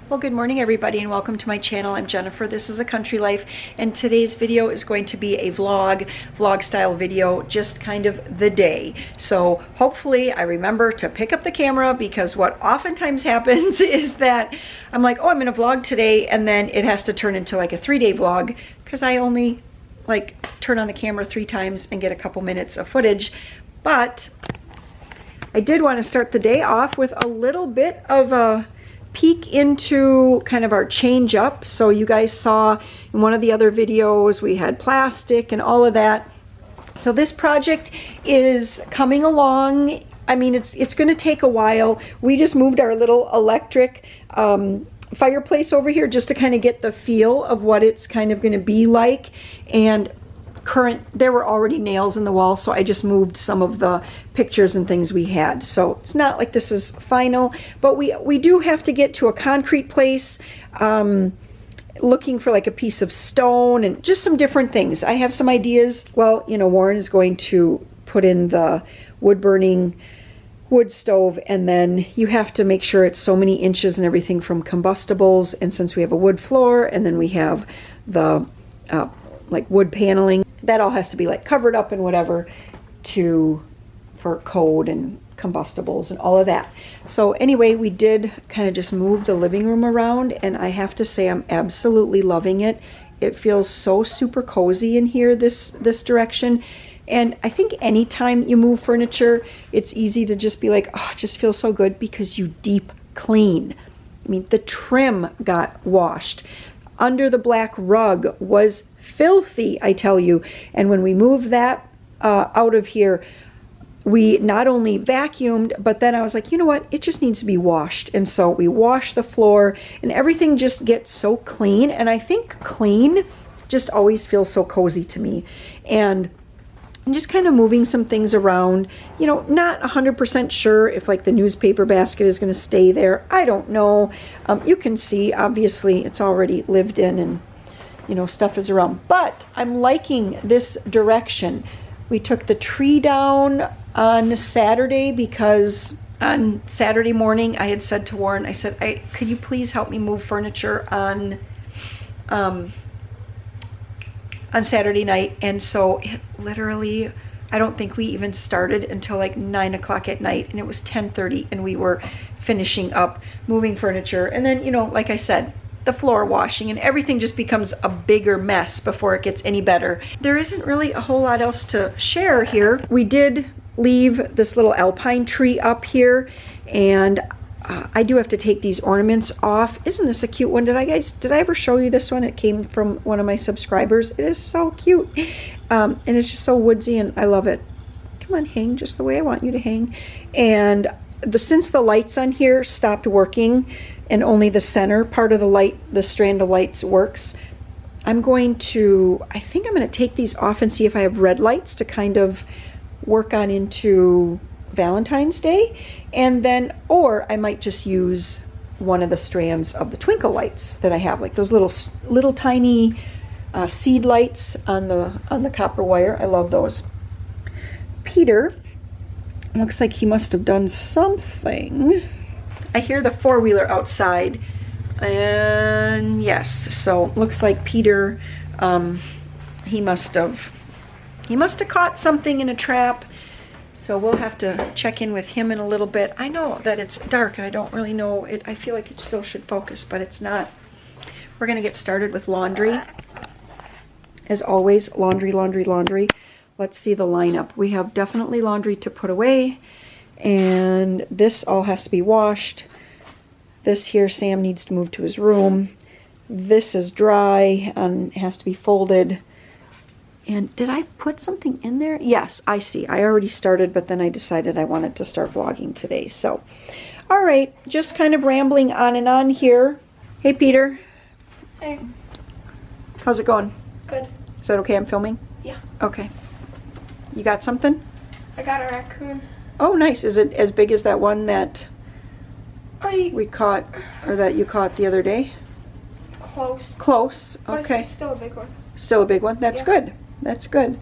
Well, good morning everybody and welcome to my channel. I'm Jennifer. This is A Country Life and today's video is going to be a vlog style video, just kind of the day. So hopefully I remember to pick up the camera, because what oftentimes happens is that I'm like, oh, I'm gonna vlog today, and then it has to turn into like a 3-day vlog because I only like turn on the camera 3 times and get a couple minutes of footage. But I did want to start the day off with a little bit of a peek into kind of our change up. So you guys saw in one of the other videos we had plastic and all of that. So this project is coming along. I mean, it's going to take a while. We just moved our little electric fireplace over here just to kind of get the feel of what it's kind of going to be like. And there were already nails in the wall, so I just moved some of the pictures and things we had. So it's not like this is final, but we do have to get to a concrete place, looking for like a piece of stone and just some different things. I have some ideas. Well, you know, Warren is going to put in the wood-burning wood stove, and then you have to make sure it's so many inches and everything from combustibles. And since we have a wood floor and then we have the like wood paneling, that all has to be like covered up and whatever for code and combustibles and all of that. So anyway, we did kind of just move the living room around, and I have to say I'm absolutely loving it. It feels so super cozy in here, this direction. And I think anytime you move furniture, it's easy to just be like, oh, it just feels so good because you deep clean. I mean, the trim got washed. Under the black rug was filthy, I tell you. And when we moved that out of here, we not only vacuumed, but then I was like, you know what? It just needs to be washed. And so we washed the floor, and everything just gets so clean. And I think clean just always feels so cozy to me. And I'm just kind of moving some things around, you know, not 100% sure if like the newspaper basket is going to stay there. I don't know. You can see, obviously, it's already lived in and, you know, stuff is around. But I'm liking this direction. We took the tree down on Saturday because on Saturday morning I had said to Warren, I said, could you please help me move furniture on Saturday night? And so it literally, I don't think we even started until like 9 o'clock at night, and it was 10:30 and we were finishing up moving furniture. And then, you know, like I said, the floor washing, and everything just becomes a bigger mess before it gets any better. There isn't really a whole lot else to share here. We did leave this little alpine tree up here, and I do have to take these ornaments off. Isn't this a cute one? Did I ever show you this one? It came from one of my subscribers. It is so cute. And it's just so woodsy, and I love it. Come on, hang just the way I want you to hang. And since the lights on here stopped working and only the center part of the light, the strand of lights works, I think I'm going to take these off and see if I have red lights to kind of work on into Valentine's Day. And then, or I might just use one of the strands of the twinkle lights that I have, like those little tiny seed lights on the copper wire. I love those. Peter looks like he must have done something. I hear the 4-wheeler outside, and yes, so looks like Peter, he must have caught something in a trap. So we'll have to check in with him in a little bit. I know that it's dark and I don't really know it. I feel like it still should focus, but it's not. We're gonna get started with laundry. As always, laundry, laundry, laundry. Let's see the lineup. We have definitely laundry to put away, and this all has to be washed. This here, Sam needs to move to his room. This is dry and has to be folded. And did I put something in there? Yes, I see. I already started, but then I decided I wanted to start vlogging today. So, all right, just kind of rambling on and on here. Hey, Peter. Hey. How's it going? Good. Is that okay? I'm filming? Yeah. Okay. You got something? I got a raccoon. Oh, nice. Is it as big as that one that we caught, or that you caught the other day? Close. Close. But Okay. it's still a big one. Still a big one? That's Yeah. good. That's good.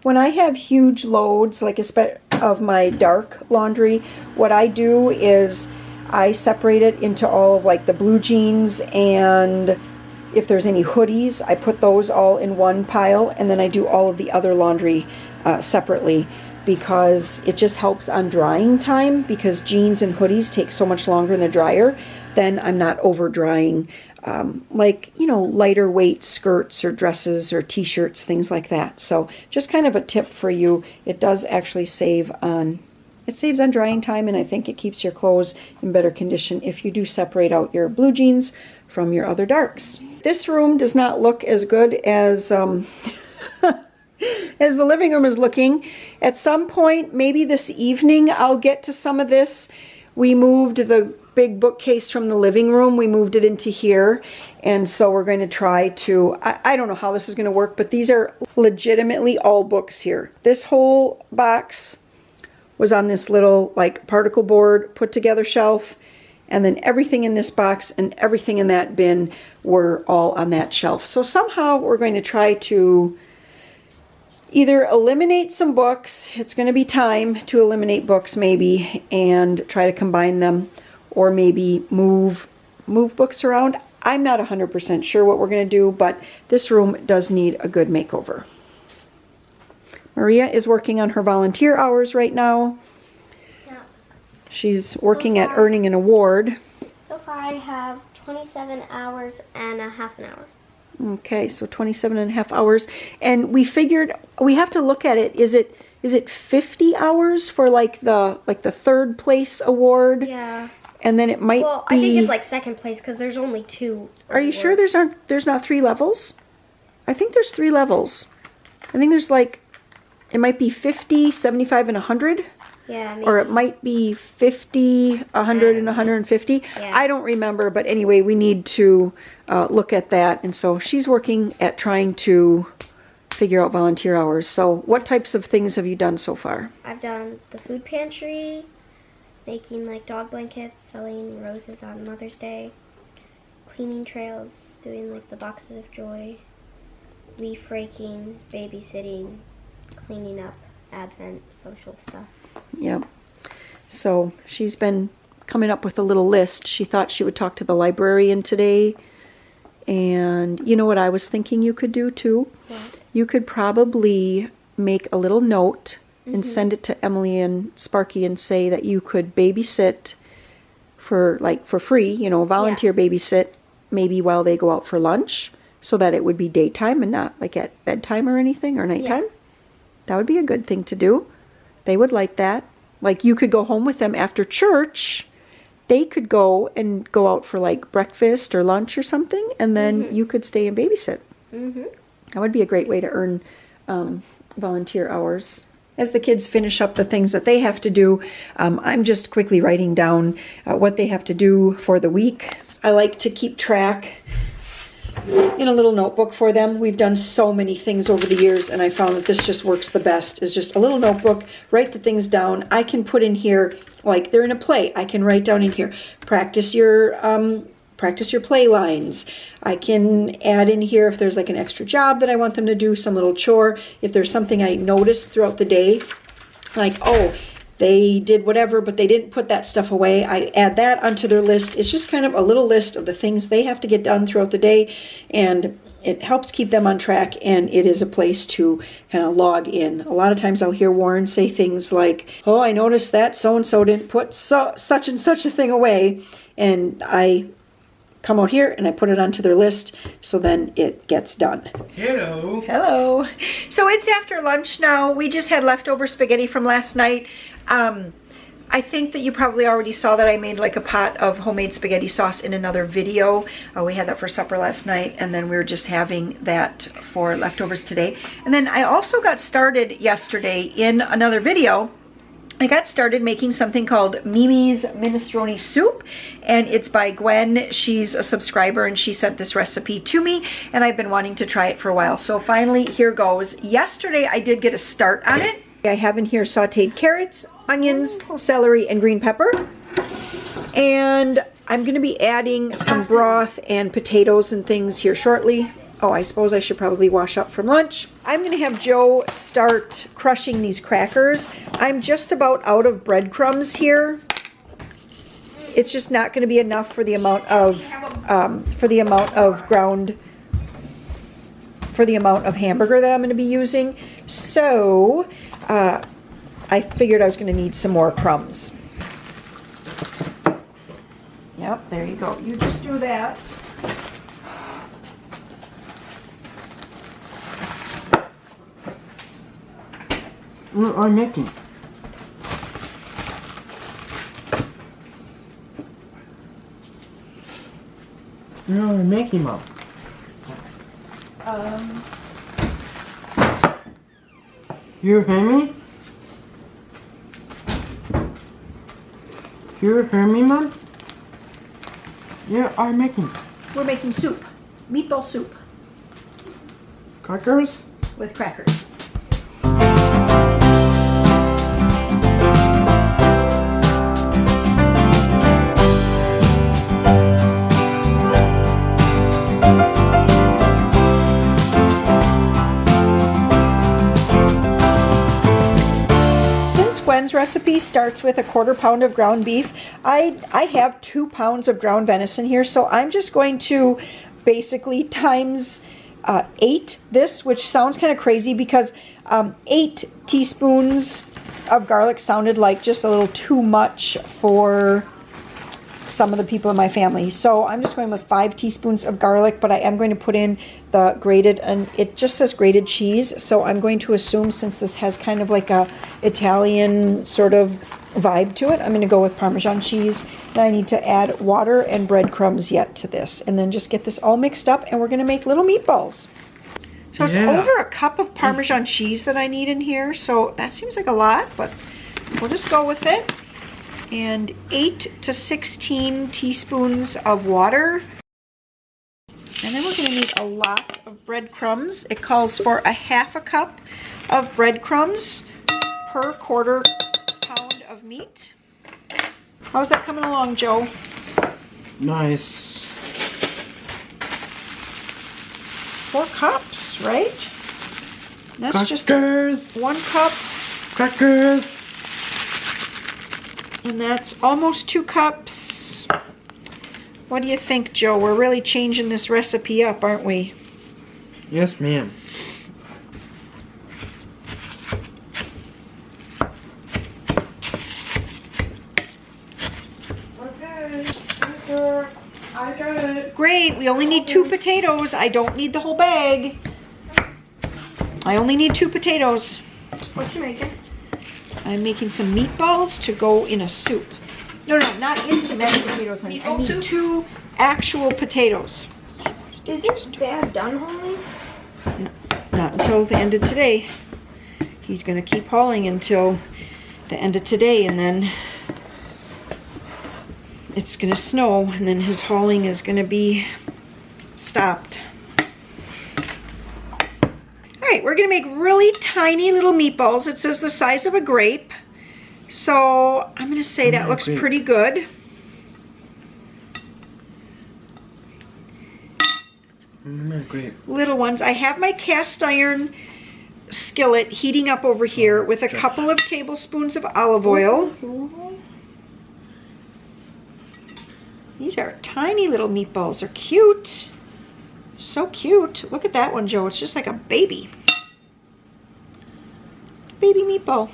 When I have huge loads, like of my dark laundry, what I do is I separate it into all of like the blue jeans, and if there's any hoodies, I put those all in one pile, and then I do all of the other laundry separately, because it just helps on drying time, because jeans and hoodies take so much longer in the dryer. Then I'm not over drying like, you know, lighter weight skirts or dresses or t-shirts, things like that. So just kind of a tip for you. It does actually save on drying time, and I think it keeps your clothes in better condition if you do separate out your blue jeans from your other darks. This room does not look as good as as the living room is looking. At some point, maybe this evening, I'll get to some of this. We moved the big bookcase from the living room. We moved it into here, and so we're going to try to, I don't know how this is going to work, but these are legitimately all books here. This whole box was on this little like particle board put together shelf, and then everything in this box and everything in that bin were all on that shelf. So somehow we're going to try to either eliminate some books, it's going to be time to eliminate books maybe, and try to combine them, or maybe move books around. I'm not 100% sure what we're going to do, but this room does need a good makeover. Maria is working on her volunteer hours right now. Yeah. She's working at earning an award. So far I have 27 hours and a half an hour. Okay, so 27 and a half hours. And we figured we have to look at it. Is it 50 hours for like the third place award? Yeah. And then it might Well, be, I think it's like second place because there's only 2. Are you sure there's not 3 levels? I think there's 3 levels. I think there's like, it might be 50, 75, and 100. Yeah, maybe. Or it might be 50, 100, and 150. Yeah. I don't remember, but anyway, we need to look at that. And so she's working at trying to figure out volunteer hours. So what types of things have you done so far? I've done the food pantry, making like dog blankets, selling roses on Mother's Day, cleaning trails, doing like the boxes of joy, leaf raking, babysitting, cleaning up, Advent, social stuff. Yep. So she's been coming up with a little list. She thought she would talk to the librarian today. And you know what I was thinking you could do too? What? You could probably make a little note and send it to Emily and Sparky and say that you could babysit for free, you know, volunteer babysit maybe while they go out for lunch, so that it would be daytime and not like at bedtime or anything, or nighttime. Yeah. That would be a good thing to do. They would like that. Like you could go home with them after church. They could go out for like breakfast or lunch or something, and then you could stay and babysit. That would be a great way to earn volunteer hours. As the kids finish up the things that they have to do, I'm just quickly writing down what they have to do for the week. I like to keep track in a little notebook for them. We've done so many things over the years, and I found that this just works the best, is just a little notebook, write the things down. I can put in here, like they're in a play, I can write down in here, practice your play lines. I can add in here if there's like an extra job that I want them to do, some little chore. If there's something I noticed throughout the day, like, oh, they did whatever, but they didn't put that stuff away, I add that onto their list. It's just kind of a little list of the things they have to get done throughout the day, and it helps keep them on track, and it is a place to kind of log in. A lot of times I'll hear Warren say things like, oh, I noticed that so-and-so didn't put such and such a thing away, and I come out here and I put it onto their list, so then it gets done. Hello. Hello. So it's after lunch now. We just had leftover spaghetti from last night. I think that you probably already saw that I made like a pot of homemade spaghetti sauce in another video. We had that for supper last night, and then we were just having that for leftovers today. And then I also got started yesterday in another video. I got started making something called Mimi's Minestrone Soup, and it's by Gwen. She's a subscriber, and she sent this recipe to me, and I've been wanting to try it for a while. So finally, here goes. Yesterday, I did get a start on it. I have in here sauteed carrots, onions, celery, and green pepper. And I'm going to be adding some broth and potatoes and things here shortly. Oh, I suppose I should probably wash up from lunch. I'm going to have Joe start crushing these crackers. I'm just about out of breadcrumbs here. it's just not going to be enough for the amount of hamburger that I'm going to be using. So I figured I was going to need some more crumbs. Yep, there you go. You just do that. What are you making? What are you making, Mom? You hear me? You hear me, Mom? Yeah, are you making? We're making soup. Meatball soup. Crackers? With crackers. Gwen's recipe starts with a 1/4 pound of ground beef. I have 2 pounds of ground venison here, so I'm just going to basically times 8 this, which sounds kind of crazy because 8 teaspoons of garlic sounded like just a little too much for some of the people in my family. So I'm just going with 5 teaspoons of garlic, but I am going to put in the grated, and it just says grated cheese. So I'm going to assume, since this has kind of like a Italian sort of vibe to it, I'm going to go with Parmesan cheese. Then I need to add water and breadcrumbs yet to this, and then just get this all mixed up, and we're going to make little meatballs. So it's over a cup of Parmesan cheese that I need in here. So that seems like a lot, but we'll just go with it. And 8 to 16 teaspoons of water. And then we're going to need a lot of breadcrumbs. It calls for a 1/2 cup of breadcrumbs per 1/4 pound of meat. How's that coming along, Joe? Nice. 4 cups, right? That's Crackers. just 1 cup. Crackers. And that's almost 2 cups. What do you think, Joe? We're really changing this recipe up, aren't we? Yes, ma'am. Okay, I got it. Great, we only need 2 potatoes. I don't need the whole bag. I only need 2 potatoes. What you making? I'm making some meatballs to go in a soup. No, not instant mashed potatoes, honey. I need Meatball soup? 2 actual potatoes. Is your dad done hauling? Not until the end of today. He's going to keep hauling until the end of today, and then it's going to snow, and then his hauling is going to be stopped. Alright, we're going to make really tiny little meatballs. It says the size of a grape. So I'm going to say that looks pretty good. Grape. Little ones. I have my cast iron skillet heating up over here with a couple of tablespoons of olive oil. These are tiny little meatballs. They're cute. So cute. Look at that one, Joe. It's just like a baby. Baby meatball.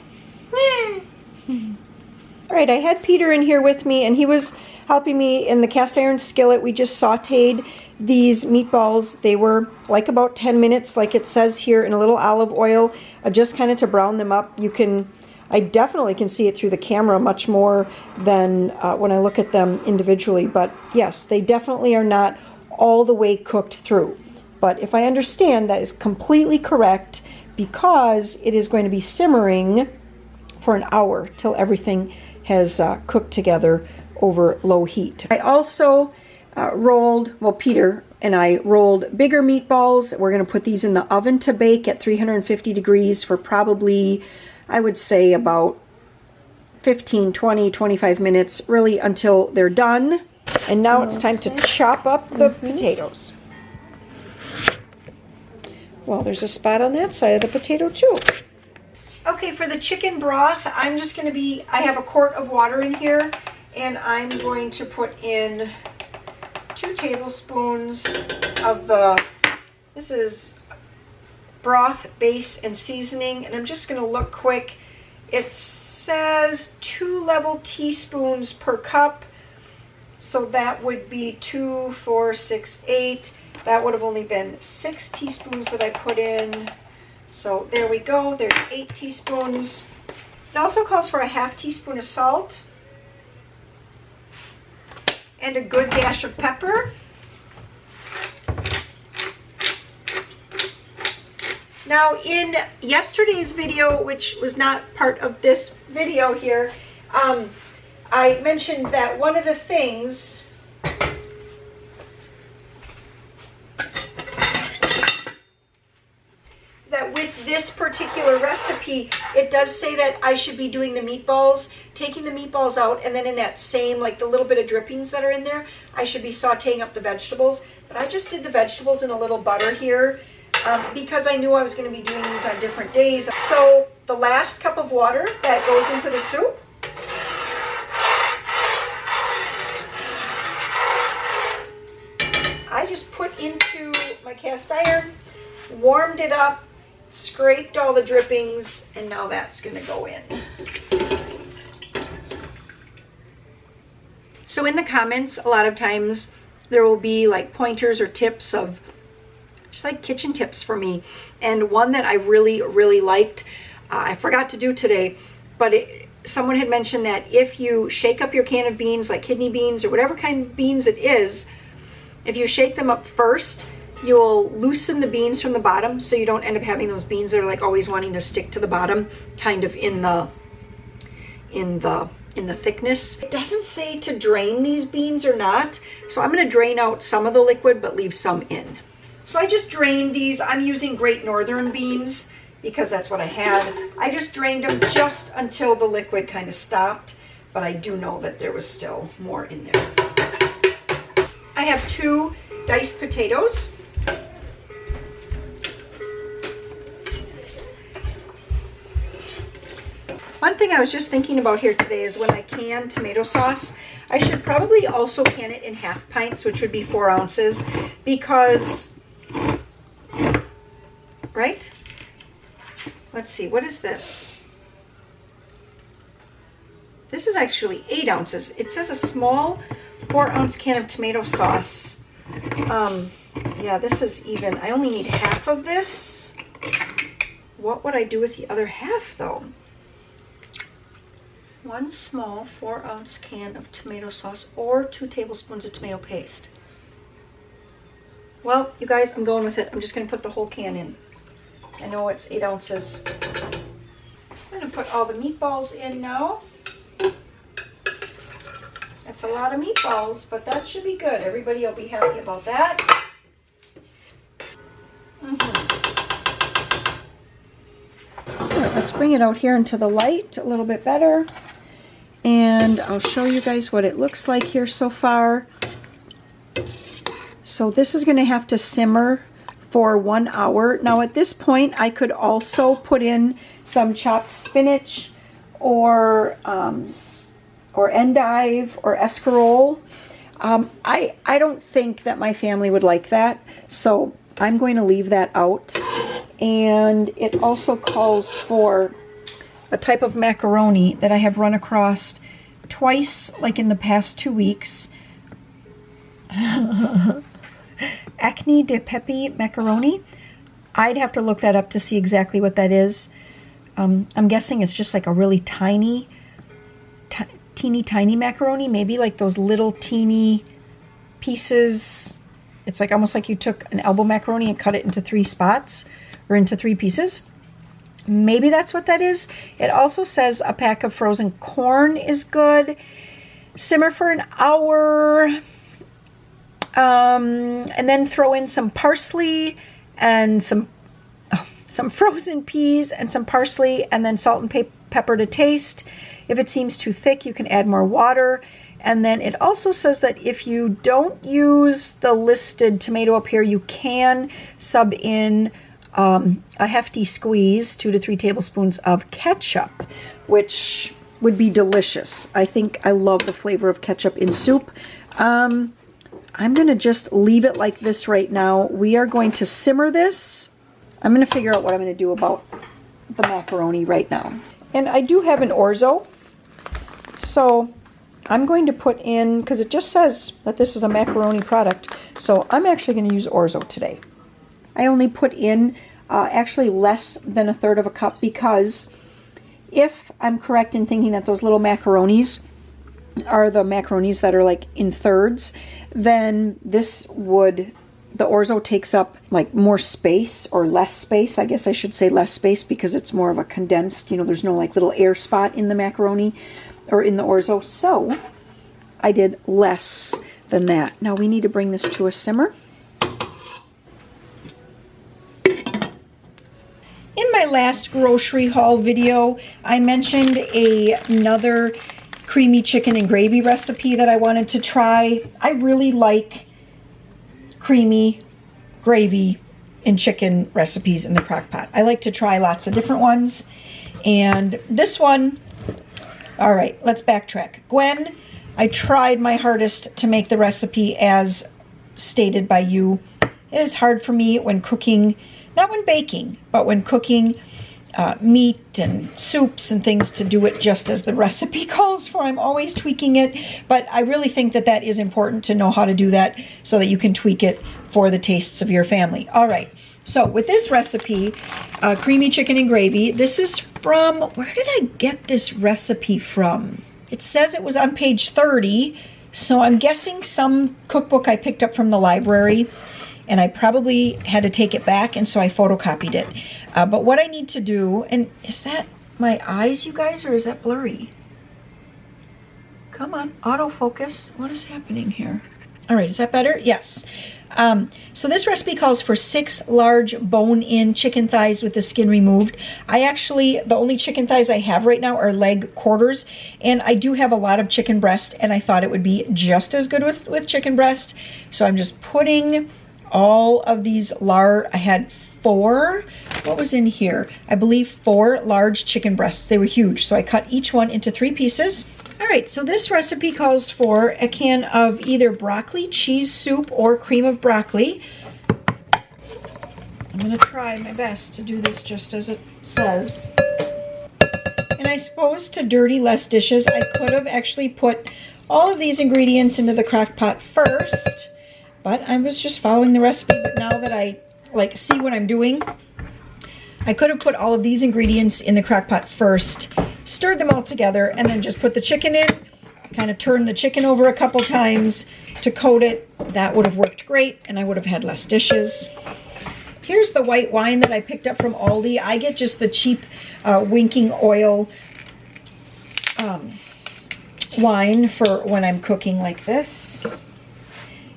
All right, I had Peter in here with me, and he was helping me in the cast iron skillet. We just sauteed these meatballs. They were like about 10 minutes, like it says here, in a little olive oil, just kind of to brown them up. I definitely can see it through the camera much more than when I look at them individually. But yes, they definitely are not all the way cooked through. But if I understand, that is completely correct, because it is going to be simmering for an hour till everything has cooked together over low heat. I also Peter and I rolled bigger meatballs. We're going to put these in the oven to bake at 350 degrees for probably, I would say, about 15, 20, 25 minutes, really until they're done. And now it's time to chop up the potatoes. Well, there's a spot on that side of the potato too. Okay, for the chicken broth, I'm just going to I have a quart of water in here, and I'm going to put in 2 tablespoons of this is broth, base, and seasoning, and I'm just going to look quick. It says 2 level teaspoons per cup, so that would be 2, 4, 6, 8. That would have only been 6 teaspoons that I put in. So there we go, there's 8 teaspoons. It also calls for a ½ teaspoon of salt and a good dash of pepper. Now in yesterday's video, which was not part of this video here, I mentioned that one of the things is that with this particular recipe, it does say that I should be doing the meatballs, taking the meatballs out, and then in that same, like the little bit of drippings that are in there, I should be sauteing up the vegetables. But I just did the vegetables in a little butter here because I knew I was going to be doing these on different days. So the last cup of water that goes into the soup, I just put into my cast iron, warmed it up, scraped all the drippings, and now that's going to go in. So in the comments, a lot of times there will be like pointers or tips of just like kitchen tips for me. And one that I really liked, I forgot to do today, but someone had mentioned that if you shake up your can of beans, like kidney beans or whatever kind of beans it is, if you shake them up first, you'll loosen the beans from the bottom, so you don't end up having those beans that are like always wanting to stick to the bottom, kind of in the thickness. It doesn't say to drain these beans or not, so I'm going to drain out some of the liquid but leave some in. So I just drained these. I'm using Great Northern beans because that's what I had. I just drained them just until the liquid kind of stopped, but I do know that there was still more in there. I have 2 diced potatoes. One thing I was just thinking about here today is when I can tomato sauce, I should probably also can it in half pints, which would be 4 ounces, because, right? Let's see, what is this? This is actually 8 ounces. It says a small 4-ounce can of tomato sauce. Yeah, this is even. I only need half of this. What would I do with the other half, though? 1 small 4-ounce can of tomato sauce or 2 tablespoons of tomato paste. Well, you guys, I'm going with it. I'm just going to put the whole can in. I know it's 8 ounces. I'm going to put all the meatballs in now. That's a lot of meatballs, but that should be good. Everybody will be happy about that. Right, let's bring it out here into the light a little bit better. And I'll show you guys what it looks like here so far. So this is going to have to simmer for 1 hour. Now at this point, I could also put in some chopped spinach or endive or escarole. I don't think that my family would like that, so I'm going to leave that out. And it also calls for a type of macaroni that I have run across twice, like in the past 2 weeks. Acni de pepe macaroni. I'd have to look that up to see exactly what that is. I'm guessing it's just like a really teeny tiny macaroni, maybe like those little teeny pieces. It's like almost like you took an elbow macaroni and cut it into 3 spots or into 3 pieces. Maybe that's what that is. It also says a pack of frozen corn is good. Simmer for an hour. And then throw in some parsley and some frozen peas and some parsley, and then salt and pepper to taste. If it seems too thick, you can add more water. And then it also says that if you don't use the listed tomato up here, you can sub in a hefty squeeze, 2 to 3 tablespoons of ketchup, which would be delicious. I think I love the flavor of ketchup in soup. I'm going to just leave it like this right now. We are going to simmer this. I'm going to figure out what I'm going to do about the macaroni right now. And I do have an orzo. So I'm going to put in, because it just says that this is a macaroni product, so I'm actually going to use orzo today. I only put in actually less than 1/3 of a cup, because if I'm correct in thinking that those little macaronis are the macaronis that are like in thirds, then this would, the orzo takes up like more space, or less space. I guess I should say less space, because it's more of a condensed, you know, there's no like little air spot in the macaroni or in the orzo. So I did less than that. Now we need to bring this to a simmer. In my last grocery haul video, I mentioned another creamy chicken and gravy recipe that I wanted to try. I really like creamy gravy and chicken recipes in the crock pot. I like to try lots of different ones. And this one, all right, let's backtrack. Gwen, I tried my hardest to make the recipe as stated by you. It is hard for me when cooking, not when baking, but when cooking meat and soups and things, to do it just as the recipe calls for. I'm always tweaking it, but I really think that that is important to know how to do that so that you can tweak it for the tastes of your family. All right, so with this recipe, creamy chicken and gravy, this is from, where did I get this recipe from? It says it was on page 30, so I'm guessing some cookbook I picked up from the library, and I probably had to take it back, and so I photocopied it. But what I need to do, and is that my eyes, you guys, or is that blurry? Come on, autofocus. What is happening here? All right, is that better? Yes. So this recipe calls for 6 large bone-in chicken thighs with the skin removed. The only chicken thighs I have right now are leg quarters, and I do have a lot of chicken breast, and I thought it would be just as good with chicken breast. So I'm just putting all of these large, I had 4, what was in here? I believe 4 large chicken breasts. They were huge, so I cut each one into 3 pieces. All right, so this recipe calls for a can of either broccoli cheese soup or cream of broccoli. I'm gonna try my best to do this just as it says. And I suppose to dirty less dishes, I could have actually put all of these ingredients into the crock pot first, but I was just following the recipe. But now that I see what I'm doing, I could have put all of these ingredients in the crock pot first, stirred them all together, and then just put the chicken in, kind of turn the chicken over a couple times to coat it. That would have worked great, and I would have had less dishes. Here's the white wine that I picked up from Aldi. I get just the cheap winking oil wine for when I'm cooking like this.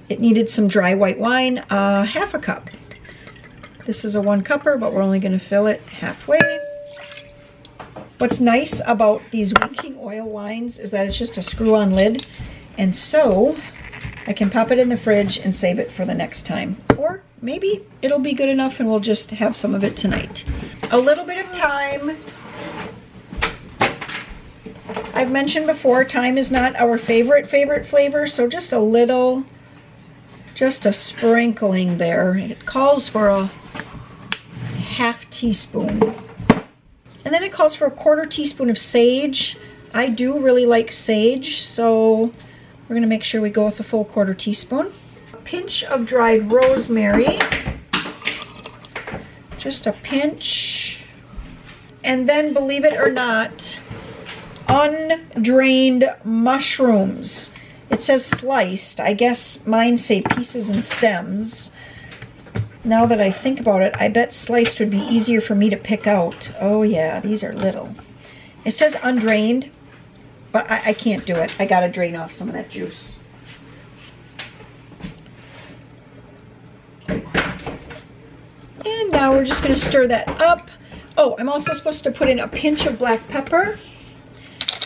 It needed some dry white wine, half a cup. This is a 1-cupper, but we're only going to fill it halfway. What's nice about these winking oil wines is that it's just a screw-on lid, and so I can pop it in the fridge and save it for the next time. Or maybe it'll be good enough and we'll just have some of it tonight. A little bit of thyme. I've mentioned before, thyme is not our favorite flavor, so just a little, just a sprinkling there. It calls for a ½ teaspoon. And then it calls for a ¼ teaspoon of sage. I do really like sage, so we're gonna make sure we go with a full ¼ teaspoon. A pinch of dried rosemary. Just a pinch. And then, believe it or not, undrained mushrooms. It says sliced. I guess mine say pieces and stems. Now that I think about it, I bet sliced would be easier for me to pick out. Oh yeah, these are little. It says undrained, but I can't do it. I gotta drain off some of that juice. And now we're just gonna stir that up. Oh, I'm also supposed to put in a pinch of black pepper.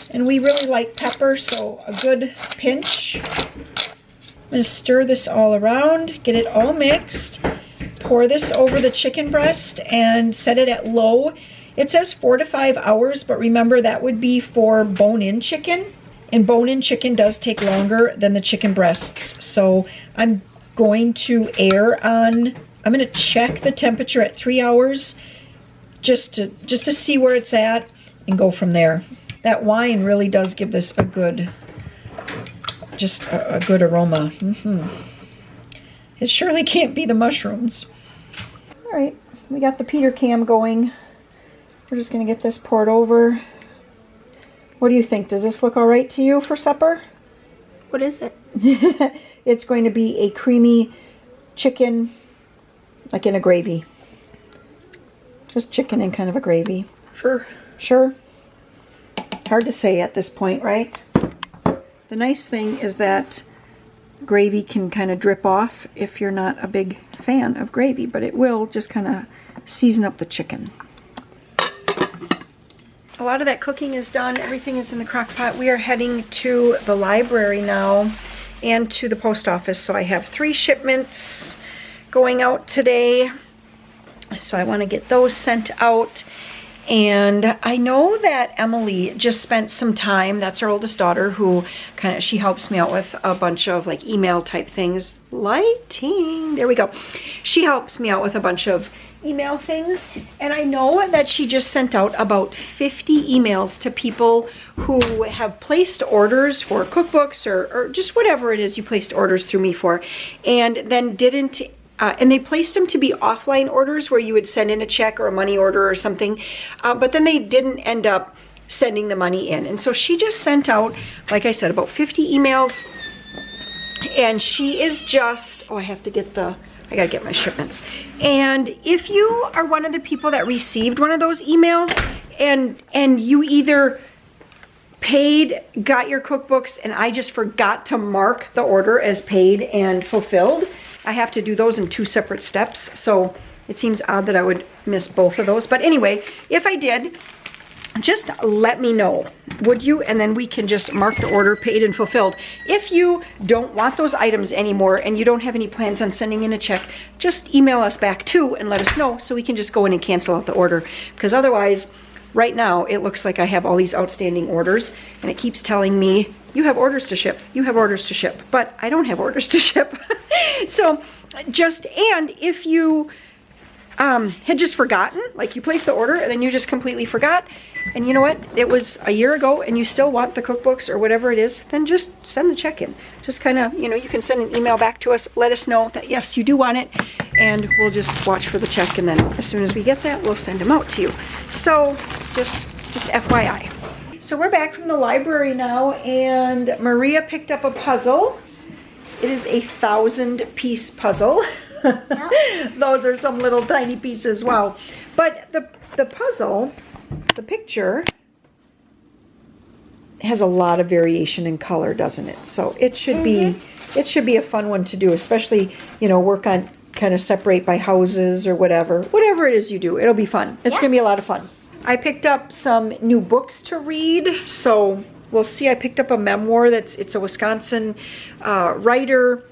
And we really like pepper, so a good pinch. I'm gonna stir this all around, get it all mixed. Pour this over the chicken breast and set it at low. It says 4 to 5 hours, but remember that would be for bone-in chicken. And bone-in chicken does take longer than the chicken breasts. So I'm going to I'm going to check the temperature at 3 hours just to see where it's at and go from there. That wine really does give this a good, just a good aroma. It surely can't be the mushrooms. All right, we got the Peter cam going. We're just going to get this poured over. What do you think? Does this look all right to you for supper? What is it? It's going to be a creamy chicken, like in a gravy. Just chicken in kind of a gravy. Sure. Sure? Hard to say at this point, right? The nice thing is that gravy can kind of drip off if you're not a big fan of gravy, but it will just kind of season up the chicken. A lot of that cooking is done. Everything is in the crock pot. We are heading to the library now and to the post office. So I have 3 shipments going out today. So I want to get those sent out. And I know that Emily just spent some time, that's our oldest daughter, who she helps me out with a bunch of like email type things. Lighting, there we go. She helps me out with a bunch of email things, and I know that she just sent out about 50 emails to people who have placed orders for cookbooks or just whatever it is you placed orders through me for, and then didn't and they placed them to be offline orders where you would send in a check or a money order or something, but then they didn't end up sending the money in. And so she just sent out, like I said, about 50 emails, and she is just, oh, I gotta get my shipments. And if you are one of the people that received one of those emails and you either paid, got your cookbooks, and I just forgot to mark the order as paid and fulfilled, I have to do those in 2 separate steps. So it seems odd that I would miss both of those. But anyway, if I did, just let me know, would you? And then we can just mark the order paid and fulfilled. If you don't want those items anymore and you don't have any plans on sending in a check, just email us back too and let us know so we can just go in and cancel out the order. Because otherwise, right now, it looks like I have all these outstanding orders and it keeps telling me, you have orders to ship, you have orders to ship, but I don't have orders to ship. So and if you had just forgotten, like you placed the order and then you just completely forgot, and you know what, it was a year ago and you still want the cookbooks or whatever it is, then just send the check in. Just kind of, you can send an email back to us, let us know that yes, you do want it, and we'll just watch for the check, and then as soon as we get that, we'll send them out to you. So just FYI. So we're back from the library now, and Maria picked up a puzzle. It is a 1,000-piece puzzle. Yep. Those are some little tiny pieces, wow. But the puzzle, the picture, has a lot of variation in color, doesn't it? So it should be a fun one to do, especially, work on kind of separate by houses or whatever it is you do. It'll be fun. It's gonna be a lot of fun. I picked up some new books to read, so we'll see. I picked up a memoir it's a Wisconsin writer.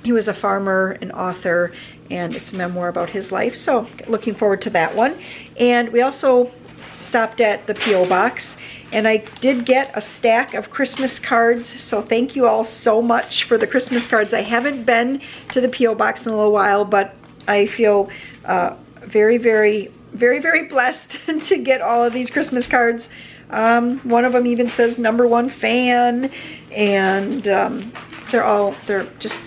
He was a farmer, an author, and it's a memoir about his life, so looking forward to that one. And we also stopped at the P.O. box, and I did get a stack of Christmas cards, so thank you all so much for the Christmas cards. I haven't been to the P.O. box in a little while, but I feel very, very, very, very blessed to get all of these Christmas cards. One of them even says #1 fan, and they're just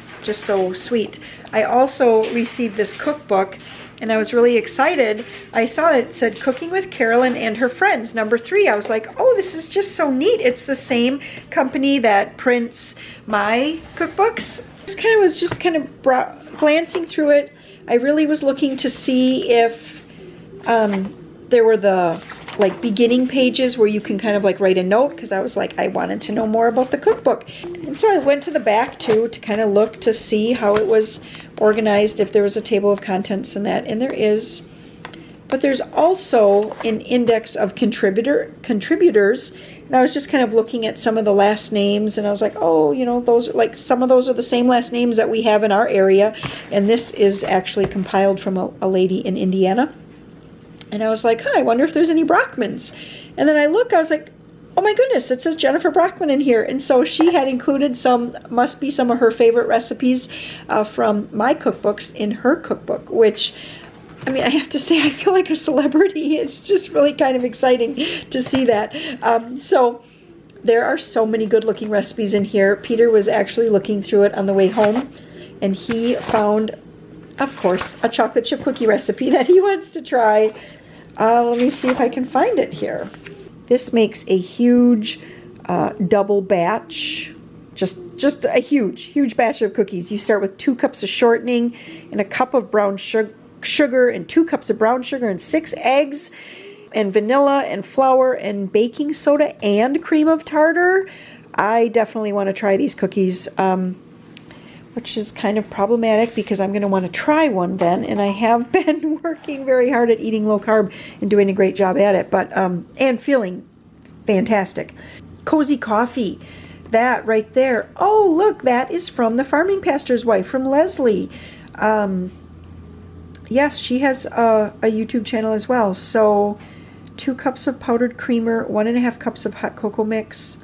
so sweet. I also received this cookbook, and I was really excited. I saw it said Cooking with Carolyn and Her Friends, #3. I was like, oh, this is just so neat. It's the same company that prints my cookbooks. Just kind of glancing through it. I really was looking to see if there were the beginning pages where you can kind of write a note, because I was like, I wanted to know more about the cookbook. And so I went to the back too to kind of look to see how it was organized, if there was a table of contents and that, and there is. But there's also an index of contributors, and I was just kind of looking at some of the last names, and I was like, oh, those are some of those are the same last names that we have in our area, and this is actually compiled from a lady in Indiana. And I was like, I wonder if there's any Brockmans. And then I look, I was like, oh my goodness, it says Jennifer Brockman in here. And so she had included must be some of her favorite recipes from my cookbooks in her cookbook, which, I mean, I have to say, I feel like a celebrity. It's just really kind of exciting to see that. So there are so many good looking recipes in here. Peter was actually looking through it on the way home, and he found, of course, a chocolate chip cookie recipe that he wants to try. Let me see if I can find it here. This makes a huge double batch, just a huge batch of cookies. You start with 2 cups of shortening and a cup of brown sugar and 2 cups of brown sugar and 6 eggs and vanilla and flour and baking soda and cream of tartar. I definitely want to try these cookies, which is kind of problematic because I'm going to want to try one then, and I have been working very hard at eating low carb and doing a great job at it, but and feeling fantastic. Cozy coffee, that right there. Oh, look, that is from the Farming Pastor's Wife, from Leslie. Yes, she has a YouTube channel as well. So 2 cups of powdered creamer, 1.5 cups of hot cocoa mix,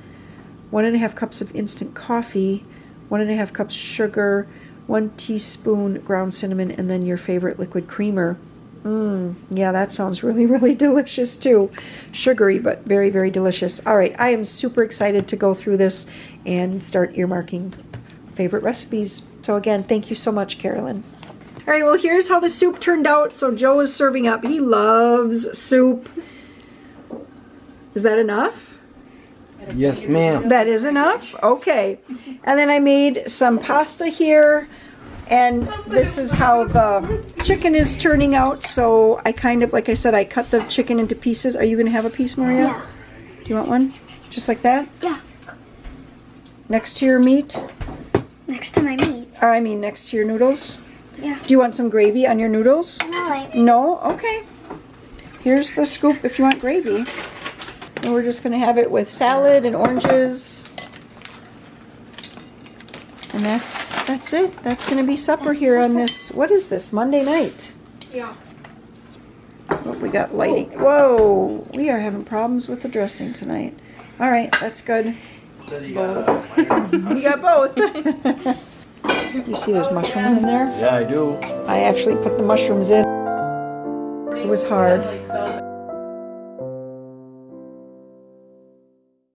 1.5 cups of instant coffee, 1.5 cups sugar, 1 teaspoon ground cinnamon, and then your favorite liquid creamer. Yeah, that sounds really, really delicious too. Sugary, but very, very delicious. All right, I am super excited to go through this and start earmarking favorite recipes. So again, thank you so much, Carolyn. All right, well, here's how the soup turned out. So Joe is serving up. He loves soup. Is that enough? Yes, ma'am. That is enough? Okay. And then I made some pasta here, and this is how the chicken is turning out. So I kind of, like I said, I cut the chicken into pieces. Are you going to have a piece, Maria? Yeah. Do you want one? Just like that? Yeah. Next to your meat? Next to my meat. Or I mean next to your noodles? Yeah. Do you want some gravy on your noodles? No. No? Okay. Here's the scoop if you want gravy. And we're just going to have it with salad and oranges. And that's it. That's going to be supper here on this, what is this, Monday night? Yeah. Oh, we got lighting. Whoa! We are having problems with the dressing tonight. All right, that's good. Both. You got both. You see there's mushrooms in there? Yeah, I do. I actually put the mushrooms in. It was hard.